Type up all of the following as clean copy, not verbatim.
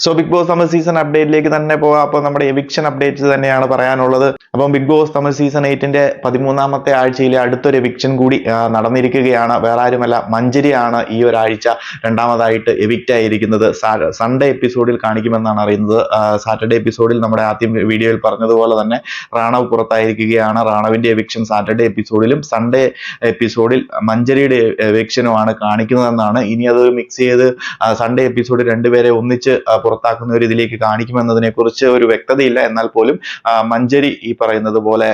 So Bigg Boss Tamil season അപ്ഡേറ്റിലേക്ക് തന്നെ പോകാം. അപ്പോൾ നമ്മുടെ എവിക്ഷൻ അപ്ഡേറ്റ്സ് തന്നെയാണ് പറയാനുള്ളത്. അപ്പം ബിഗ് ബോസ് തമിഴ് സീസൺ 8ന്റെ 13ാമത്തെ ആഴ്ചയിലെ അടുത്തൊരു എവിക്ഷൻ കൂടി നടന്നിരിക്കുകയാണ്. വേറെ ആരുമല്ല, മഞ്ജരിയാണ് ഈ ഒരാഴ്ച രണ്ടാമതായിട്ട് എവിക്റ്റ് ആയിരിക്കുന്നത്. സൺഡേ എപ്പിസോഡിൽ കാണിക്കുമെന്നാണ് അറിയുന്നത്. സാറ്റർഡേ എപ്പിസോഡിൽ നമ്മുടെ ആദ്യം വീഡിയോയിൽ പറഞ്ഞതുപോലെ തന്നെ റാണവ് പുറത്തായിരിക്കുകയാണ്. റാണവിന്റെ എവിക്ഷൻ സാറ്റർഡേ എപ്പിസോഡിലും സൺഡേ എപ്പിസോഡിൽ മഞ്ജരിയുടെ എവിക്ഷനുമാണ് കാണിക്കുന്നതെന്നാണ്. ഇനി അത് മിക്സ് ചെയ്ത് സൺഡേ എപ്പിസോഡിൽ രണ്ടുപേരെ ഒന്നിച്ച് പുറത്താക്കുന്ന ഒരു ഇതിലേക്ക് കാണിക്കുമെന്നതിനെ കുറിച്ച് ഒരു വ്യക്തതയില്ല. എന്നാൽ പോലും മഞ്ജരി ഈ പറയുന്നത് പോലെ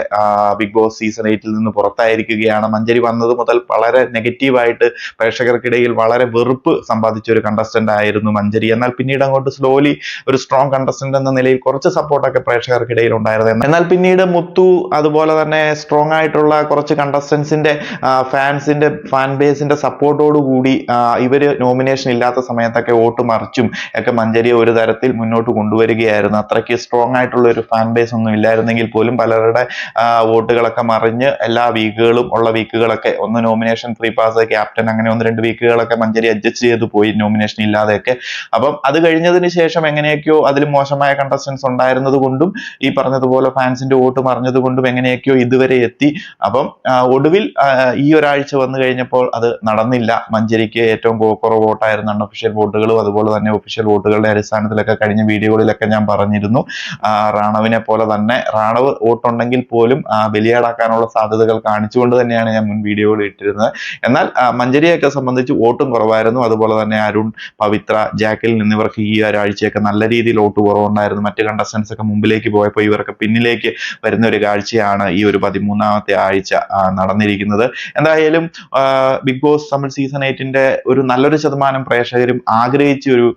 ബിഗ് ബോസ് സീസൺ 8ൽ നിന്ന് പുറത്തായിരിക്കുകയാണ്. മഞ്ജരി വന്നത് മുതൽ വളരെ നെഗറ്റീവായിട്ട് പ്രേക്ഷകർക്കിടയിൽ വളരെ വെറുപ്പ് സമ്പാദിച്ച ഒരു കണ്ടസ്റ്റന്റ് ആയിരുന്നു മഞ്ജരി. എന്നാൽ പിന്നീട് അങ്ങോട്ട് സ്ലോലി ഒരു സ്ട്രോങ് കണ്ടസ്റ്റന്റ് എന്ന നിലയിൽ കുറച്ച് സപ്പോർട്ടൊക്കെ പ്രേക്ഷകർക്കിടയിൽ ഉണ്ടായിരുന്നു. എന്നാൽ പിന്നീട് മുത്തു അതുപോലെ തന്നെ സ്ട്രോങ് ആയിട്ടുള്ള കുറച്ച് കണ്ടസ്റ്റൻസിന്റെ ഫാൻ ബേസിന്റെ സപ്പോർട്ടോടുകൂടി ഇവര് നോമിനേഷൻ ഇല്ലാത്ത സമയത്തൊക്കെ വോട്ട് മറിച്ചും ഒക്കെ മഞ്ജരിയെ ഒരു തരത്തിൽ മുന്നോട്ട് കൊണ്ടുവരികയായിരുന്നു. അത്രയ്ക്ക് സ്ട്രോങ് ആയിട്ടുള്ള ഒരു ഫാൻ ബേസ് ഒന്നും ഇല്ലായിരുന്നെങ്കിൽ പോലും പലരുടെ വോട്ടുകളൊക്കെ മറിഞ്ഞ് എല്ലാ വീക്കുകളും ഉള്ള വീക്കുകളൊക്കെ ഒന്ന് നോമിനേഷൻ 3 പാസ് ക്യാപ്റ്റൻ അങ്ങനെ 1-2 വീക്കുകളൊക്കെ മഞ്ജരി അഡ്ജസ്റ്റ് ചെയ്ത് പോയി നോമിനേഷൻ ഇല്ലാതെയൊക്കെ. അപ്പം അത് കഴിഞ്ഞതിന് ശേഷം എങ്ങനെയൊക്കെയോ അതിൽ മോശമായ കണ്ടസ്റ്റൻസ് ഉണ്ടായിരുന്നത് കൊണ്ടും ഈ പറഞ്ഞതുപോലെ ഫാൻസിന്റെ വോട്ട് മറിഞ്ഞത് കൊണ്ടും എങ്ങനെയൊക്കെയോ ഇതുവരെ എത്തി. അപ്പം ഒടുവിൽ ഈ ഒരാഴ്ച വന്നു കഴിഞ്ഞപ്പോൾ അത് നടന്നില്ല. മഞ്ജരിക്ക് ഏറ്റവും കുറവ് വോട്ടായിരുന്നു അൺഒഫീഷ്യൽ വോട്ടുകളും അതുപോലെ തന്നെ ഒഫീഷ്യൽ വോട്ടുകളുടെ അടിസ്ഥാനത്തിലൊക്കെ കഴിഞ്ഞ വീഡിയോകളിലൊക്കെ ഞാൻ പറഞ്ഞിരുന്നു. റാണവിനെ പോലെ തന്നെ റാണവ് വോട്ടുണ്ടെങ്കിൽ പോലും ബലിയാടാക്കാനുള്ള സാധ്യതകൾ കാണിച്ചുകൊണ്ട് തന്നെയാണ് ഞാൻ മുൻ വീഡിയോകൾ ഇട്ടിരുന്നത്. എന്നാൽ മഞ്ജരിയൊക്കെ സംബന്ധിച്ച് വോട്ടും കുറവായിരുന്നു. അതുപോലെ തന്നെ അരുൺ, പവിത്ര, ജാക്കലിൻ എന്നിവർക്ക് ഈ ഒരാഴ്ചയൊക്കെ നല്ല രീതിയിൽ വോട്ട് കുറവുണ്ടായിരുന്നു. മറ്റ് കണ്ടസ്റ്റൻസ് ഒക്കെ മുമ്പിലേക്ക് പോയപ്പോൾ ഇവർക്ക് പിന്നിലേക്ക് വരുന്ന ഒരു കാഴ്ചയാണ് ഈ ഒരു 13ാമത്തെ ആഴ്ച നടന്നിരിക്കുന്നത്. എന്തായാലും ബിഗ് ബോസ് തമിഴ് സീസൺ 8ന്റെ ഒരു നല്ലൊരു ശതമാനം പ്രേക്ഷകരും ആഗ്രഹിച്ച ഒരു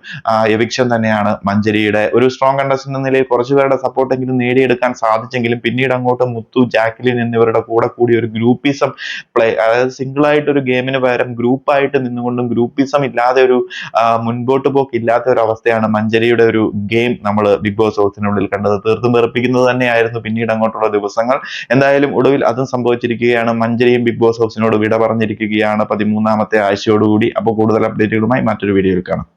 എവിക്ഷൻ തന്നെയാണ് മഞ്ജരിയുടെ. ഒരു സ്ട്രോങ് കണ്ടസ്റ്റന്റ് എന്ന നിലയിൽ കുറച്ചുപേരുടെ സപ്പോർട്ടെങ്കിലും നേടിയെടുക്കാൻ സാധിച്ചെങ്കിലും പിന്നീട് അങ്ങോട്ട് മുത്തു, ജാക്ലിൻ എന്നിവരുടെ കൂടി ഒരു ഗ്രൂപ്പിസം പ്ലേ, അതായത് സിംഗിൾ ആയിട്ട് ഒരു ഗെയിമിന് പകരം ഗ്രൂപ്പായിട്ട് നിന്നുകൊണ്ടും ഗ്രൂപ്പിസം ഇല്ലാതെ ഒരു മുൻപോട്ട് പോക്ക് ഇല്ലാത്ത ഒരു അവസ്ഥയാണ് മഞ്ജരിയുടെ ഒരു ഗെയിം നമ്മൾ ബിഗ് ബോസ് ഹൗസിനുള്ളിൽ കണ്ടത്. തീർത്തും വെറുപ്പിക്കുന്നത് തന്നെയായിരുന്നു പിന്നീട് അങ്ങോട്ടുള്ള ദിവസങ്ങൾ. എന്തായാലും ഒടുവിൽ അതും സംഭവിച്ചിരിക്കുകയാണ്. മഞ്ജരിയും ബിഗ് ബോസ് ഹൗസിനോട് വിട പറഞ്ഞിരിക്കുകയാണ് 13ാമത്തെ ആഴ്ചയോടുകൂടി. അപ്പോൾ കൂടുതൽ അപ്ഡേറ്റുകളുമായി മറ്റൊരു വീഡിയോയിൽ കാണാം.